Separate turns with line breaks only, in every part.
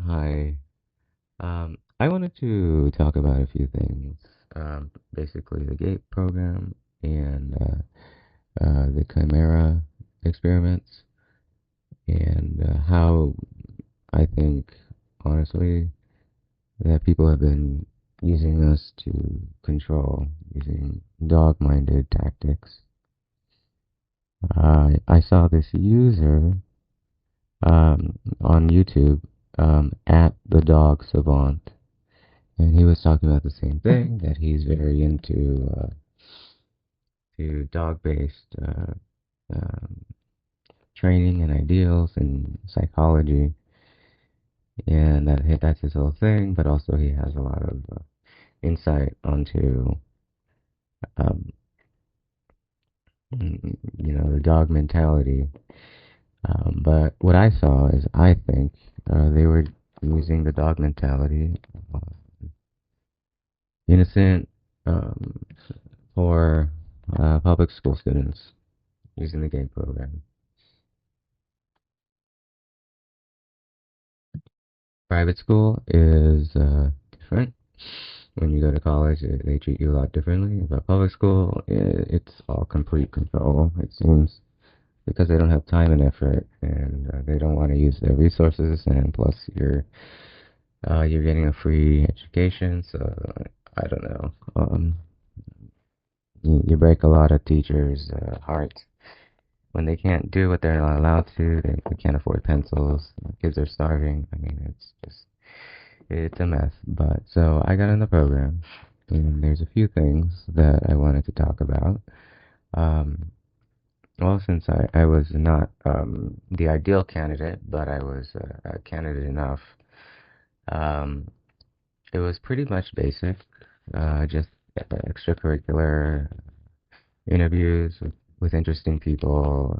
Hi. I wanted to talk about a few things. Basically, the GATE program and the Chimera experiments, and how I think, honestly, that people have been using us to control, using dog-minded tactics. I saw this user on YouTube at the dog savant. And he was talking about the same thing, that he's very into to dog-based um, training and ideals and psychology, and that's his whole thing. But also he has a lot of insight onto um, the dog mentality. But what I saw is, I think they were using the dog mentality, uh, innocent, um, for public school students using the GATE program. Private school is different. When you go to college, they treat you a lot differently. But public school, it's all complete control, it seems, because they don't have time and effort, and they don't want to use their resources. And plus, you're getting a free education, so I don't know. You break a lot of teachers' hearts when they can't do what they're not allowed to. They can't afford pencils. Kids are starving. I mean, it's a mess. But so I got in the program, and there's a few things that I wanted to talk about. Um, well, since I was not the ideal candidate, but I was a candidate enough, um, it was pretty much basic, just extracurricular interviews with interesting people,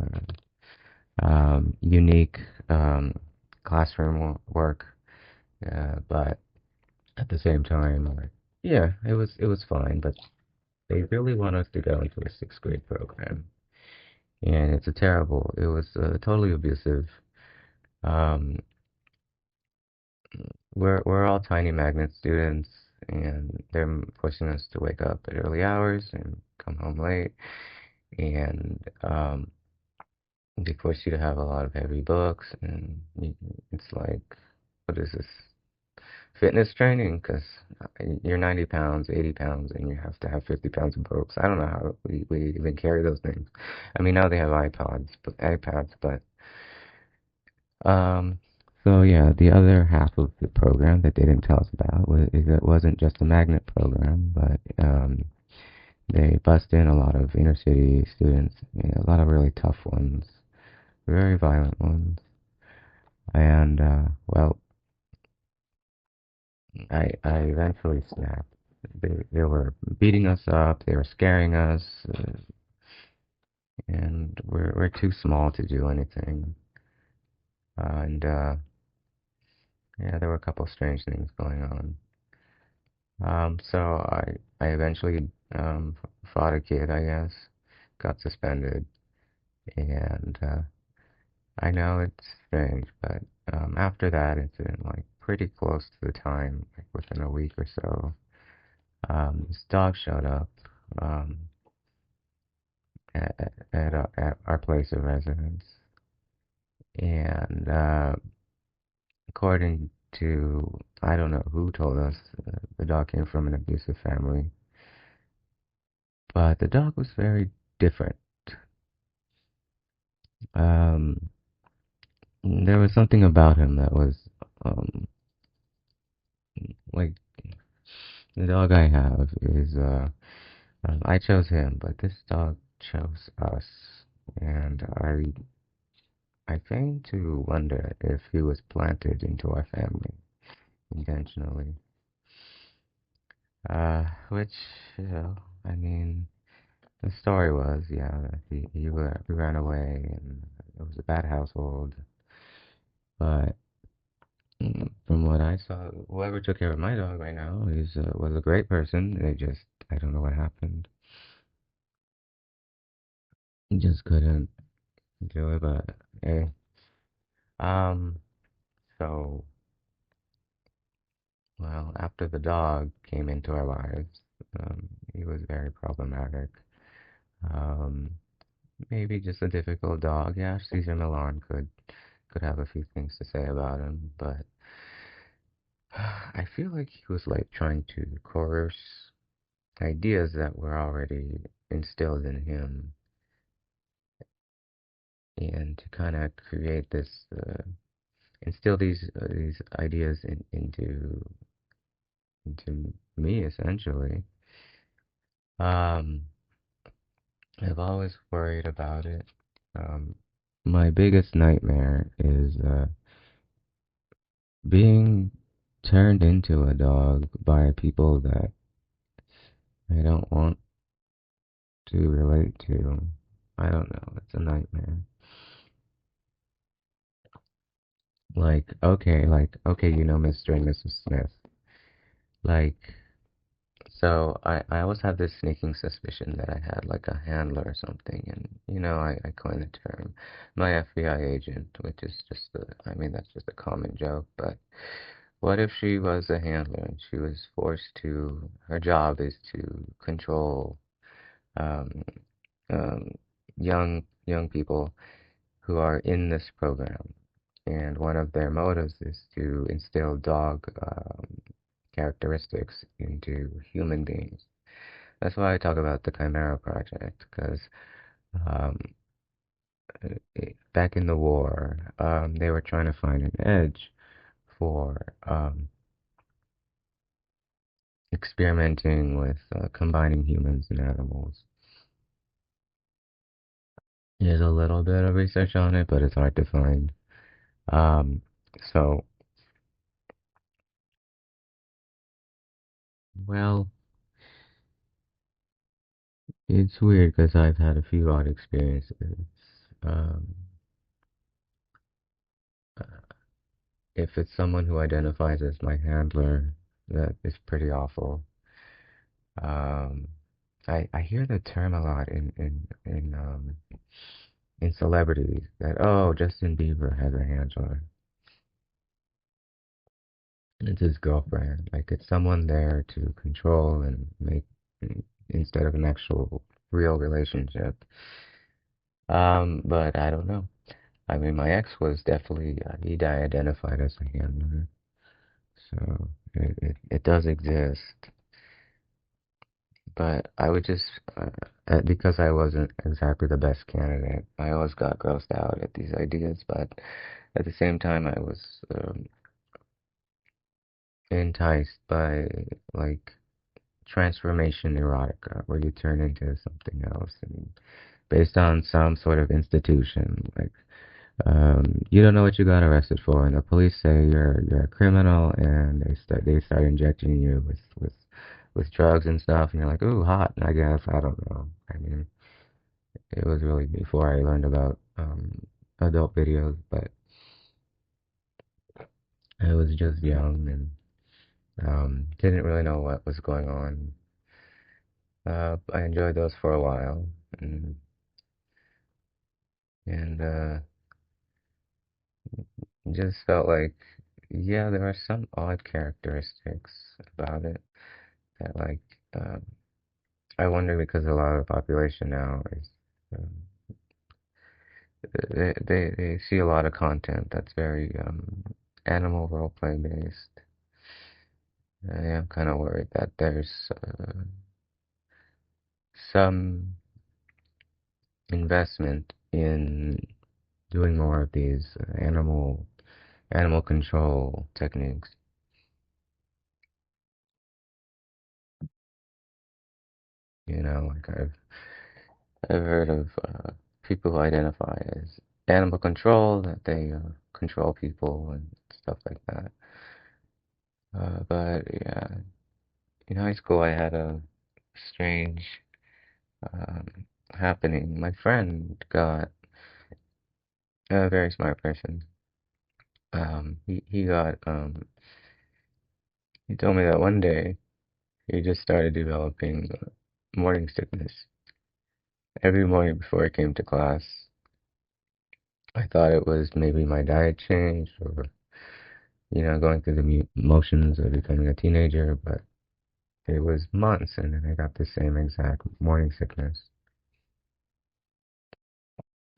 unique classroom work, but at the same time, yeah, it was fine. But they really want us to go into a sixth grade program, and it's a terrible. It was totally abusive. Um, we're all tiny magnet students, and they're forcing us to wake up at early hours and come home late, and they force you to have a lot of heavy books, and it's like, what is this? Fitness training, because you're 90 pounds, 80 pounds, and you have to have 50 pounds of books. I don't know how we even carry those things. I mean, now they have iPads, but um, so yeah, the other half of the program that they didn't tell us about was it wasn't just a magnet program, but they bussed in a lot of inner city students, a lot of really tough ones, very violent ones, and well, I eventually snapped. They were beating us up, they were scaring us, and we're too small to do anything. And yeah, there were a couple strange things going on. So I eventually fought a kid, I guess, got suspended, and I know it's strange, but after that incident, like pretty close to the time, like within a week or so, this dog showed up um, at our place of residence, and according to, I don't know who told us, the dog came from an abusive family, but the dog was very different. Um, there was something about him that was um, like, the dog I have is I chose him, but this dog chose us, and I came to wonder if he was planted into our family intentionally. Which, I mean, the story was, yeah, he ran away, and it was a bad household. But from what I saw, whoever took care of my dog right now was a great person. I don't know what happened. He just couldn't do it. But hey, um, so well, after the dog came into our lives, he was very problematic. Um, Maybe just a difficult dog. Yeah, Caesar Milan could have a few things to say about him, but I feel like he was like trying to coerce ideas that were already instilled in him, and to kind of create this, instill these ideas into me essentially. Um, I've always worried about it. Um, my biggest nightmare is being turned into a dog by people that I don't want to relate to. I don't know. It's a nightmare. Okay, you know Mr. and Mrs. Smith. Like, so I always have this sneaking suspicion that I had like a handler or something, and I coined the term my FBI agent, which is just I mean that's just a common joke, but what if she was a handler and she was forced to, her job is to control um, um, young people who are in this program, and one of their motives is to instill dog characteristics into human beings. That's why I talk about the Chimera project, because um, back in the war, they were trying to find an edge for experimenting with combining humans and animals. There's a little bit of research on it, but it's hard to find. Um, so, well, it's weird because I've had a few odd experiences. Um, if it's someone who identifies as my handler, that is pretty awful. Um, I hear the term a lot in celebrities that, oh, Justin Bieber has a handler. It's his girlfriend. Like it's someone there to control and make, instead of an actual real relationship. But I don't know. I mean, my ex was definitely, he identified as a handler. So it does exist. But I would just, because I wasn't exactly the best candidate, I always got grossed out at these ideas. But at the same time, I was enticed by like transformation erotica, where you turn into something else, and based on some sort of institution. Like you don't know what you got arrested for, and the police say you're a criminal, and they start injecting you with drugs and stuff, and you're like, ooh, hot. I guess I don't know. I mean, it was really before I learned about adult videos, but I was just young and didn't really know what was going on. I enjoyed those for a while, and and just felt like, yeah, there are some odd characteristics about it that, like, um, I wonder because a lot of the population now is, um, they see a lot of content that's very animal roleplay based. I am kind of worried that there's some investment in doing more of these animal control techniques. Like I've heard of people who identify as animal control, that they control people and stuff like that. But yeah, in high school I had a strange um, happening. My friend got, a very smart person. He got he told me that one day he just started developing morning sickness every morning before he came to class. I thought it was maybe my diet changed, or going through the motions of becoming a teenager, but it was months, and then I got the same exact morning sickness.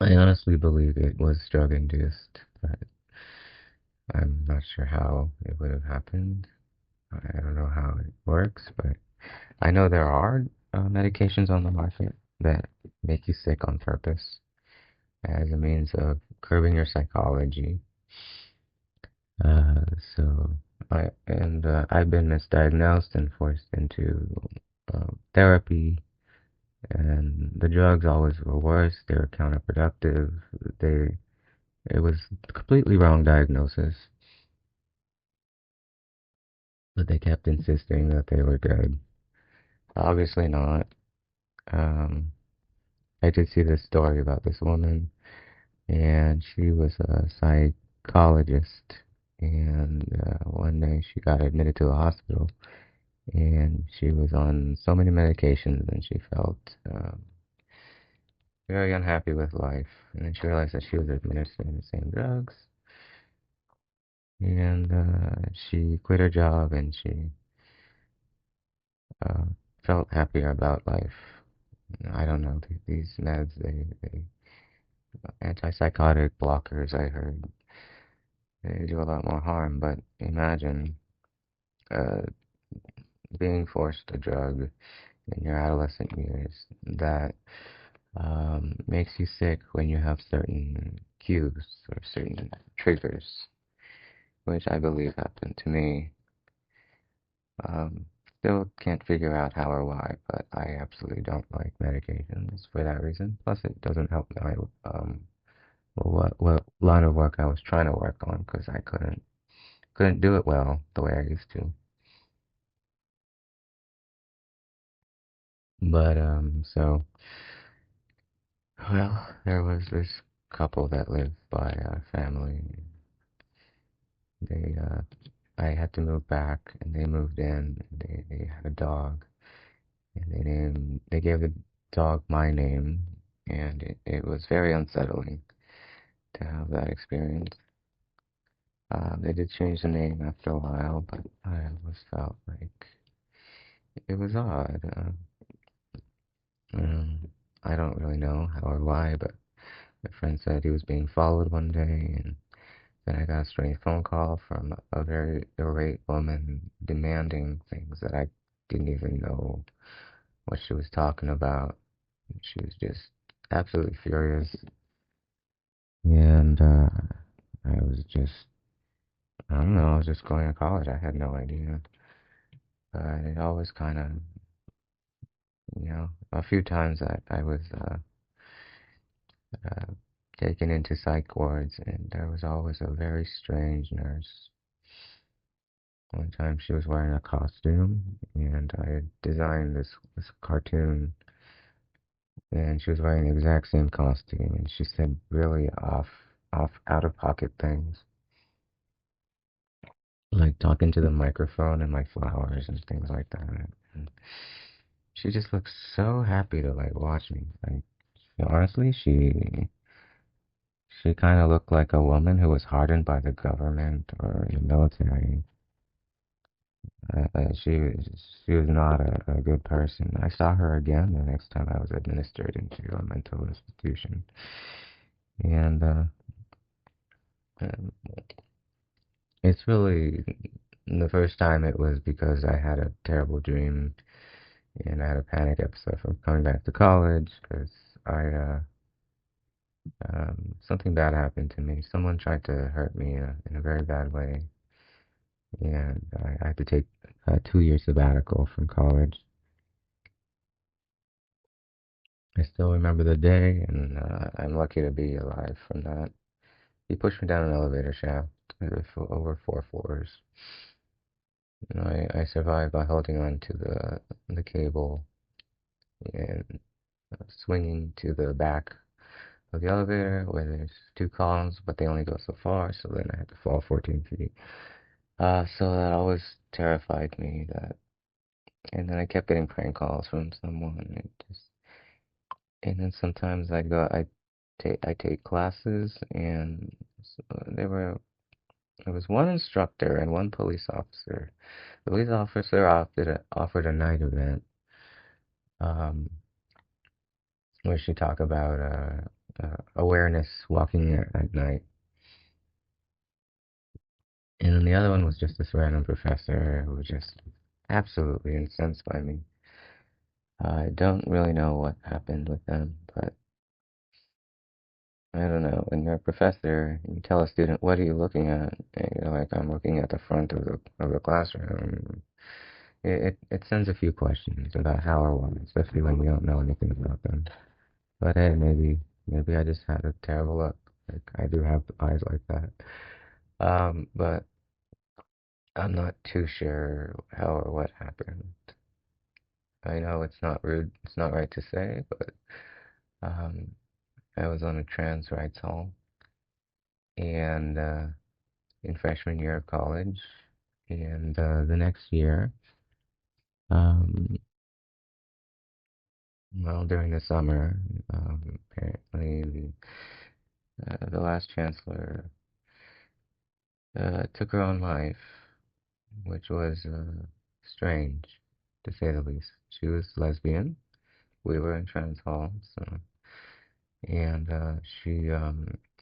I honestly believe it was drug induced, but I'm not sure how it would have happened. I don't know how it works, but I know there are medications on the market that make you sick on purpose as a means of curbing your psychology. Uh, so I've been misdiagnosed and forced into therapy, and the drugs always were worse. They were counterproductive. They It was a completely wrong diagnosis, but they kept insisting that they were good. Obviously not. Um, I did see this story about this woman, and she was a psychologist, and one day she got admitted to a hospital, and she was on so many medications, and she felt very unhappy with life. And then she realized that she was administering the same drugs, and she quit her job, and she uh, felt happier about life. I don't know, these meds, antipsychotic blockers, I heard, they do a lot more harm, but imagine uh, being forced a drug in your adolescent years that makes you sick when you have certain cues or certain triggers, which I believe happened to me. Um, Still can't figure out how or why, but I absolutely don't like medications for that reason. Plus, it doesn't help my what line of work I was trying to work on because I couldn't do it well the way I used to. But so well, there was this couple that lived by a family. They I had to move back, and they moved in. They had a dog, and they gave the dog my name, and it was very unsettling to have that experience. They did change the name after a while, but I always felt like it was odd. Um, I don't really know how or why, but my friend said he was being followed one day, and then I got a strange phone call from a very irate woman demanding things that I didn't even know what she was talking about. She was just absolutely furious, and I was just, I don't know, I was just going to college. I had no idea, but it always kind of, a few times I was uh, taken into psych wards, and there was always a very strange nurse. One time she was wearing a costume, and I had designed this cartoon, and she was wearing the exact same costume, and she said really out of pocket things, like talking to the microphone and my flowers and things like that. And she just looked so happy to like watch me. Like honestly, she kind of looked like a woman who was hardened by the government or the military. She was not a good person. I saw her again the next time I was administered into a mental institution, and um, it's really the first time it was because I had a terrible dream and I had a panic episode from coming back to college because I something bad happened to me. Someone tried to hurt me in a very bad way, and I had to take a 2 year sabbatical from college. I still remember the day, and I'm lucky to be alive from that. He pushed me down an elevator shaft over 4 floors. I survived by holding on to the cable and swinging to the back of the elevator where there's two columns, but they only go so far, so then I had to fall 14 feet. So that always terrified me. And then I kept getting prank calls from someone. And then sometimes I take classes, and so they were It was one instructor and one police officer. The police officer offered a night event, um, where she talked about awareness walking at night. And then the other one was just this random professor who was just absolutely incensed by me. I don't really know what happened with them, but I don't know. When you're a professor, you tell a student, "What are you looking at?" And you're like, "I'm looking at the front of the classroom." It sends a few questions about how or why, especially when we don't know anything about them. But hey, maybe I just had a terrible luck. Like I do have eyes like that. But I'm not too sure how or what happened. I know it's not rude, it's not right to say, but um, I was on a trans rights hall, and in freshman year of college, and the next year, um, well, during the summer, apparently the last chancellor took her own life, which was strange, to say the least. She was lesbian. We were in trans hall, so and she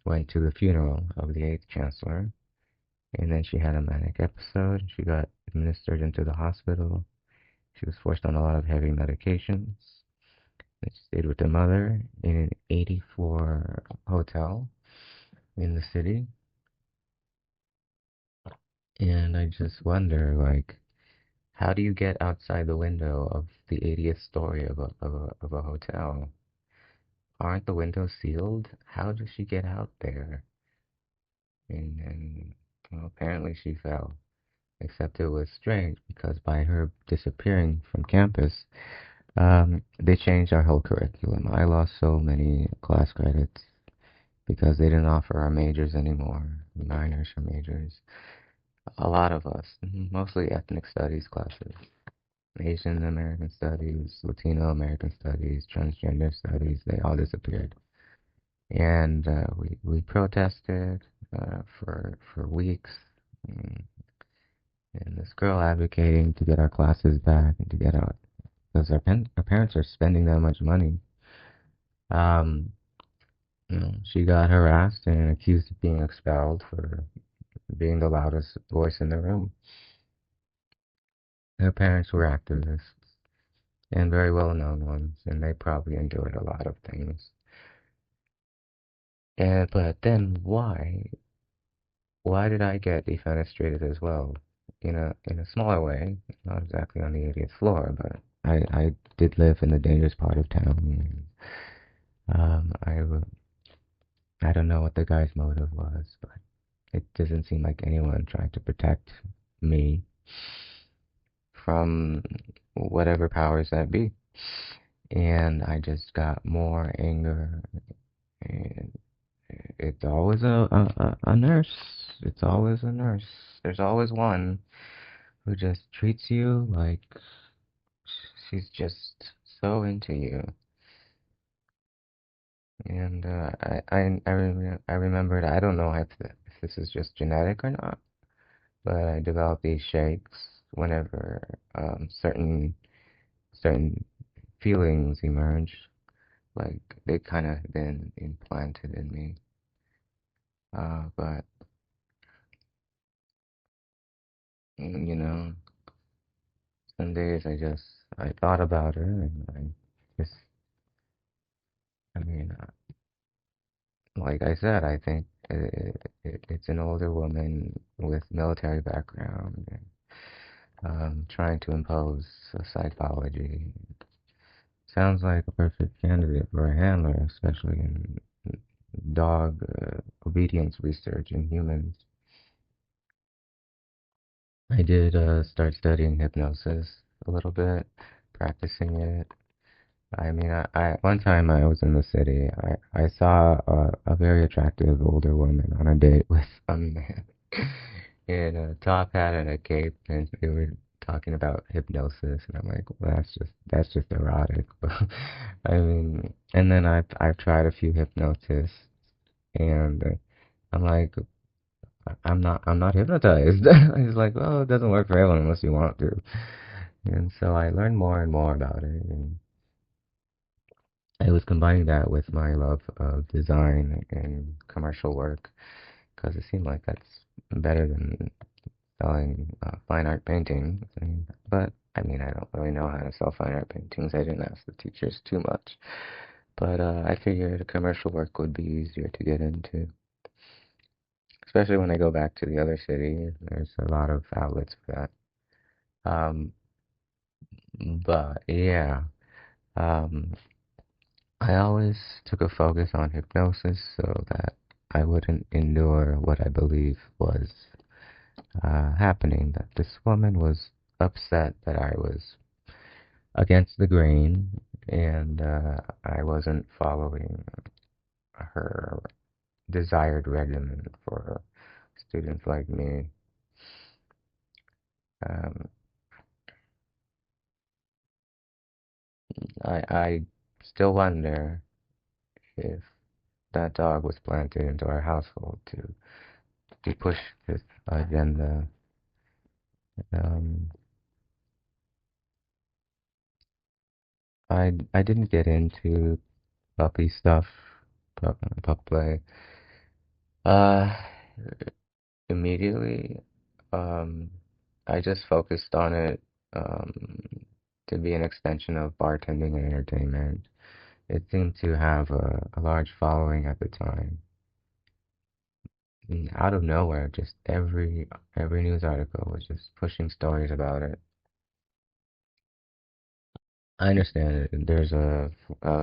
went to the funeral of the eighth chancellor, and then she had a manic episode. She got administered into the hospital. She was forced on a lot of heavy medications. She stayed with her mother in an 80-floor hotel in the city. And I just wonder, like, how do you get outside the window of the 80th story of a hotel? Aren't the windows sealed? How does she get out there? And well, apparently she fell. Except it was strange because by her disappearing from campus, they changed our whole curriculum. I lost so many class credits because they didn't offer our majors anymore, minors or majors. A lot of us, mostly ethnic studies classes, Asian American studies, Latino American studies, transgender studies, they all disappeared. And we protested for weeks. mm, And this girl advocating to get our classes back and to get out because our parents are spending that much money. Um, she got harassed and accused of being expelled for being the loudest voice in the room. Her parents were activists and very well-known ones, and they probably endured a lot of things. And but then why? Why did I get defenestrated as well? In a smaller way, not exactly on the 80th floor, but I did live in the dangerous part of town. Um, I I don't know what the guy's motive was, but it doesn't seem like anyone tried to protect me from whatever powers that be. And I just got more anger, and it's always a nurse. It's always a nurse. There's always one who just treats you like she's just so into you. And I remembered, I don't know if this is just genetic or not, but I developed these shakes whenever certain feelings emerge, like they kind of been implanted in me. But you know, some days I thought about her and just, I mean, like I said, I think it's an older woman with military background, trying to impose a psychology. Sounds like a perfect candidate for a handler, especially in dog obedience research in humans. I did start studying hypnosis a little bit, practicing it. I mean, one time I was in the city. I saw a very attractive older woman on a date with a man in a top hat and a cape, and they were talking about hypnosis, and I'm like, well, that's just erotic. I mean, and then I've tried a few hypnotists, and I'm like, I'm not hypnotized. It's like, well, it doesn't work for everyone unless you want to. And so I learned more and more about it, and I was combining that with my love of design and commercial work because it seemed like that's better than selling fine art paintings. But I mean, I don't really know how to sell fine art paintings. I didn't ask the teachers too much. But I figured commercial work would be easier to get into, especially when I go back to the other city. There's a lot of outlets for that. But yeah, um, I always took a focus on hypnosis so that I wouldn't endure what I believe was happening. That this woman was upset that I was against the grain and I wasn't following her desired regimen for students like me. Um, I still wonder if that dog was planted into our household to push this agenda. Um, I didn't get into puppy stuff, pup play, uh, immediately. Um, I just focused on it um, to be an extension of bartending and entertainment. It seemed to have a large following at the time. And out of nowhere, just every news article was just pushing stories about it. I understand it. There's an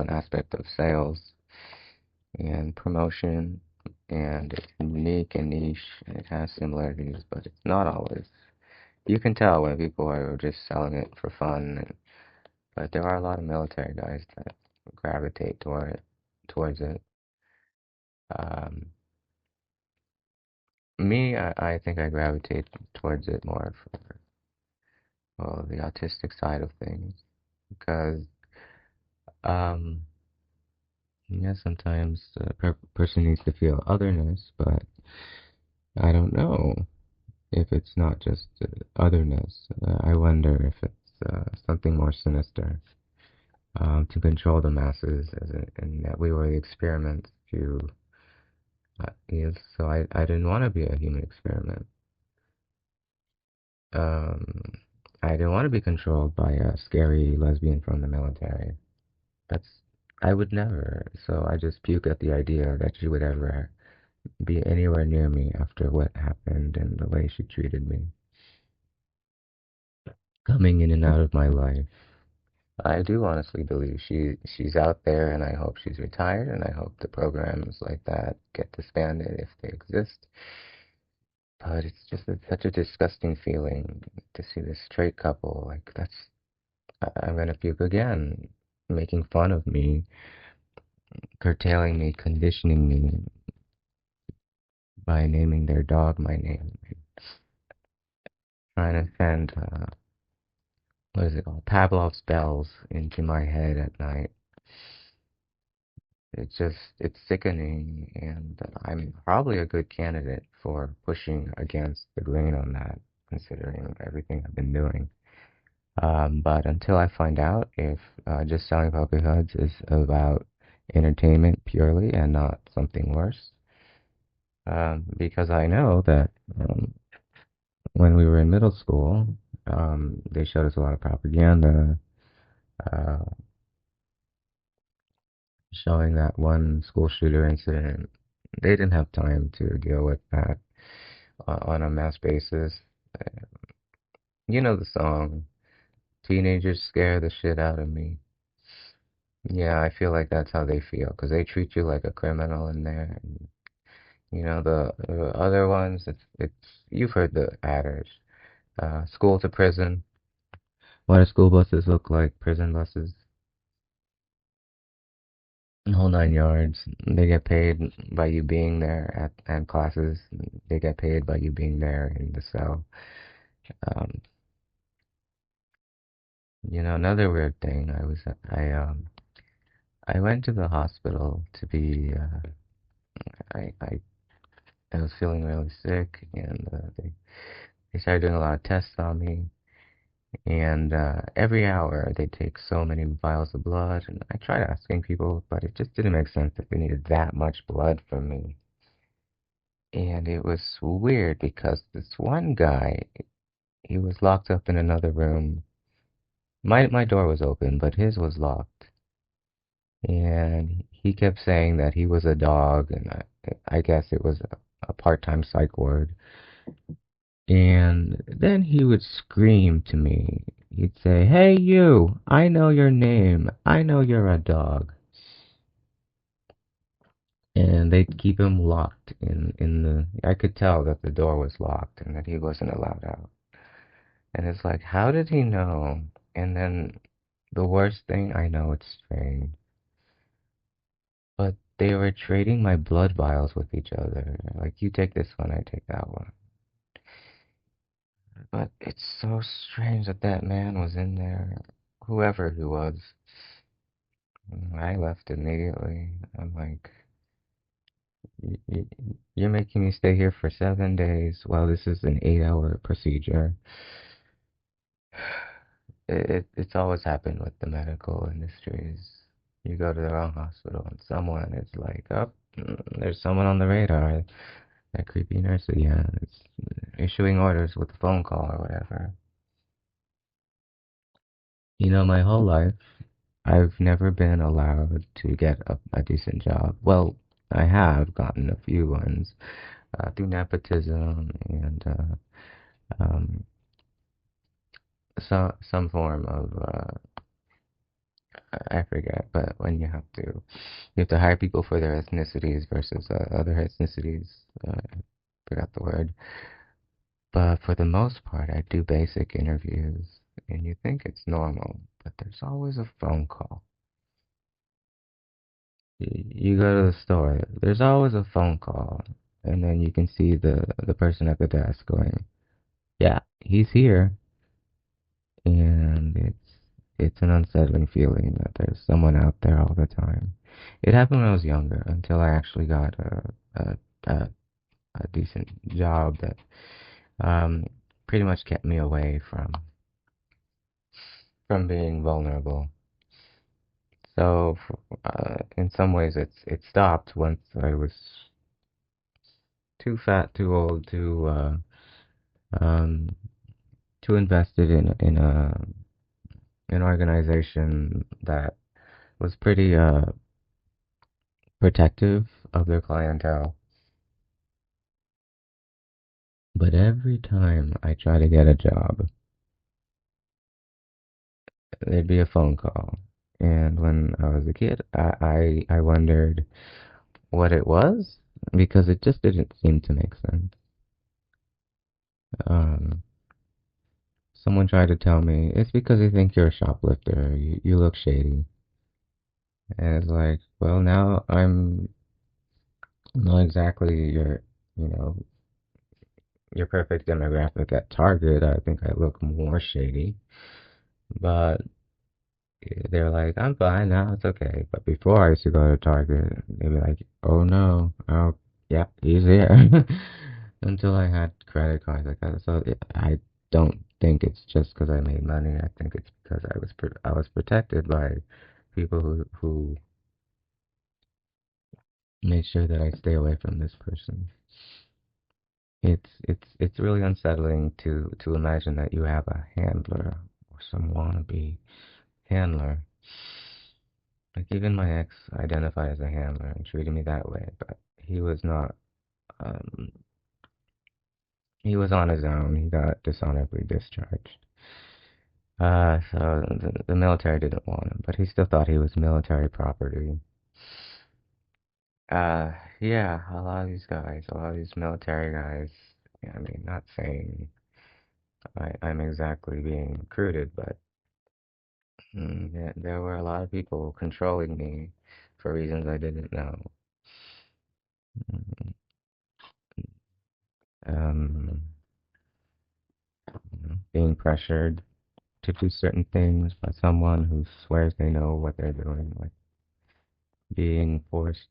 aspect of sales and promotion, and it's unique and niche, and it has similarities, but it's not always. You can tell when people are just selling it for fun, but there are a lot of military guys that gravitate towards it. Um, I think I gravitate towards it more for, well, the autistic side of things, because um, yeah, sometimes a person needs to feel otherness, but I don't know if it's not just otherness. I wonder if it's something more sinister to control the masses, and that we were the experiment to. Yes, so I didn't want to be a human experiment. Um, I didn't want to be controlled by a scary lesbian from the military. That's I would never. So I just puke at the idea that she would ever be anywhere near me after what happened and the way she treated me, coming in and out of my life. I do honestly believe she's out there, and I hope she's retired, and I hope the programs like that get disbanded if they exist. But it's just such a disgusting feeling to see this straight couple. Like I'm gonna puke again, making fun of me, curtailing me, conditioning me by naming their dog my name, trying to send what is it called, Pavlov's bells into my head at night. It's sickening, and I'm probably a good candidate for pushing against the grain on that, considering everything I've been doing. But until I find out if just selling poker cards is about entertainment purely and not something worse, because I know that when we were in middle school, they showed us a lot of propaganda uh, showing that one school shooter incident. They didn't have time to deal with that on a mass basis. Uh, You know the song, Teenagers Scare the Shit Out of Me. Yeah, I feel like that's how they feel, because they treat you like a criminal in there. And, the other ones, you've heard the adage, school to prison. What do school buses look like? Prison buses? The whole nine yards. They get paid by you being there at classes. They get paid by you being there in the cell. Um, another weird thing. I went to the hospital to be. I I was feeling really sick, and they started doing a lot of tests on me. And every hour they take so many vials of blood, and I tried asking people, but it just didn't make sense that they needed that much blood from me. And it was weird because this one guy, he was locked up in another room. My door was open, but his was locked. And he kept saying that he was a dog, and I guess it was a part-time psych ward. And then he would scream to me. He'd say, "Hey, you! I know your name. I know you're a dog." And they'd keep him locked in the. I could tell that the door was locked and that he wasn't allowed out. And it's like, how did he know? And then the worst thing, I know it's strange, but they were trading my blood vials with each other. Like, you take this one, I take that one. But it's so strange that that man was in there, whoever he was. I left immediately. I'm like, you're making me stay here for 7 days while this is an 8-hour procedure. It's always happened with the medical industries. You go to the wrong hospital and someone is like, oh, there's someone on the radar. That creepy nurse again. It's issuing orders with a phone call or whatever. My whole life, I've never been allowed to get a decent job. Well, I have gotten a few ones through nepotism and um, some form of I forget, but when you have to hire people for their ethnicities versus other ethnicities. Forgot the word. But for the most part, I do basic interviews, and you think it's normal, but there's always a phone call. You go to the store, there's always a phone call, and then you can see the person at the desk going, "Yeah, he's here," and it's an unsettling feeling that there's someone out there all the time. It happened when I was younger until I actually got a, a, a decent job that um, pretty much kept me away from being vulnerable. So in some ways, it stopped once I was too fat, too old, um, too invested in an organization that was pretty protective of their clientele. But every time I try to get a job, there'd be a phone call. And when I was a kid, I wondered what it was because it just didn't seem to make sense. Um, Someone tried to tell me it's because they think you're a shoplifter. You look shady. And it's like, well, now I'm not exactly you know, your perfect demographic at Target. I think I look more shady. But they're like, I'm fine now, it's okay. But before I used to go to Target, they'd be like, oh no, oh yeah, he's here. Until I had credit cards like that. So I don't think it's just because I made money. I think it's because I was protected by people who made sure that I stay away from this person. It's really unsettling to imagine that you have a handler or some wannabe handler. Like even my ex identified as a handler and treated me that way, but um he was on his own. He got dishonorably discharged. So the military didn't want him, but he still thought he was military property. Uh, yeah, a lot of these military guys, yeah, I mean, not saying I'm exactly being recruited, but there were a lot of people controlling me for reasons I didn't know. Mm, Um, Being pressured to do certain things by someone who swears they know what they're doing, like being forced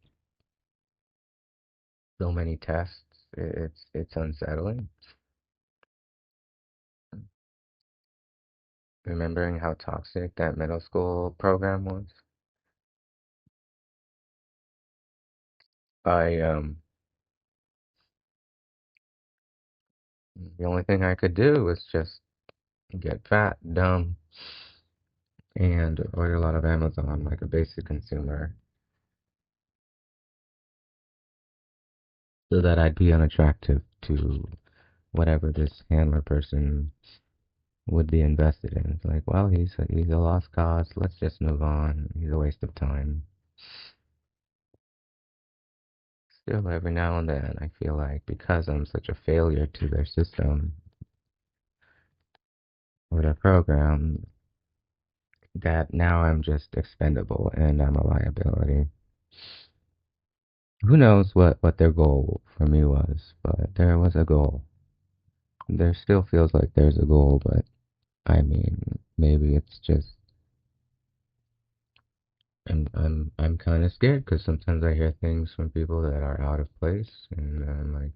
so many tests. it's unsettling. Remembering how toxic that middle school program was. I the only thing I could do was just get fat, dumb, and order a lot of Amazon like a basic consumer so that I'd be unattractive to whatever this handler person would be invested in. It's like, well, he's a lost cause. Let's just move on. He's a waste of time. Still, every now and then, I feel like because I'm such a failure to their system or their program, that now I'm just expendable and I'm a liability. Who knows what their goal for me was, but there was a goal. There still feels like there's a goal, but I mean, maybe it's just I'm kind of scared because sometimes I hear things from people that are out of place, and I'm like,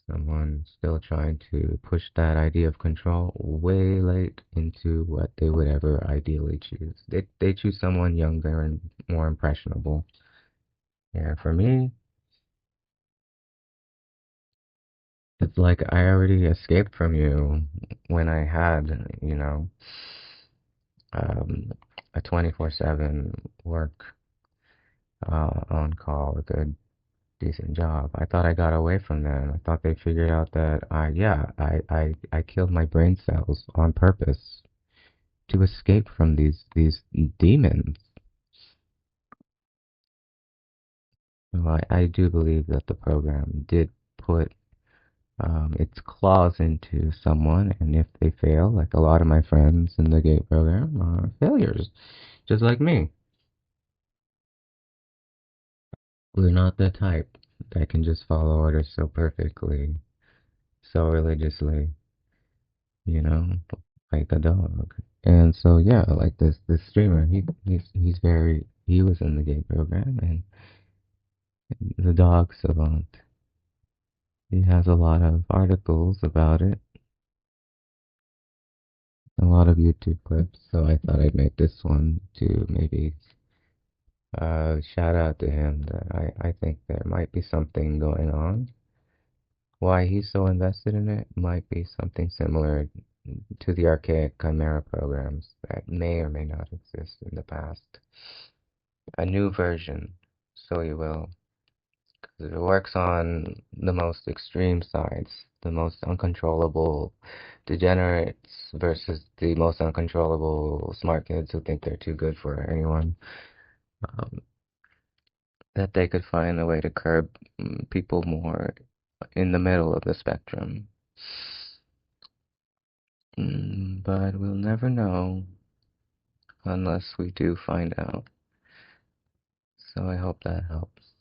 someone still trying to push that idea of control way late into what they would ever ideally choose. They choose someone younger and more impressionable. Yeah, for me, it's like I already escaped from you when I had, um, a 24/7 work on call with a decent job. I thought I got away from them. I thought they figured out that I killed my brain cells on purpose to escape from these demons. So I do believe that the program did put its claws into someone, and if they fail, like a lot of my friends in the GATE program are failures, just like me. We're not the type that can just follow orders so perfectly, so religiously, you know, like a dog. And so yeah, like this streamer, he's very he was in the GATE program and the dog savant. He has a lot of articles about it, a lot of YouTube clips. So I thought I'd make this one to maybe shout out to him that I think there might be something going on. Why he's so invested in it might be something similar to the archaic Chimera programs that may or may not exist in the past. A new version, so you will. 'Cause it works on the most extreme sides, the most uncontrollable degenerates versus the most uncontrollable smart kids who think they're too good for anyone. Um, that they could find a way to curb people more in the middle of the spectrum. But we'll never know unless we do find out. So I hope that helps.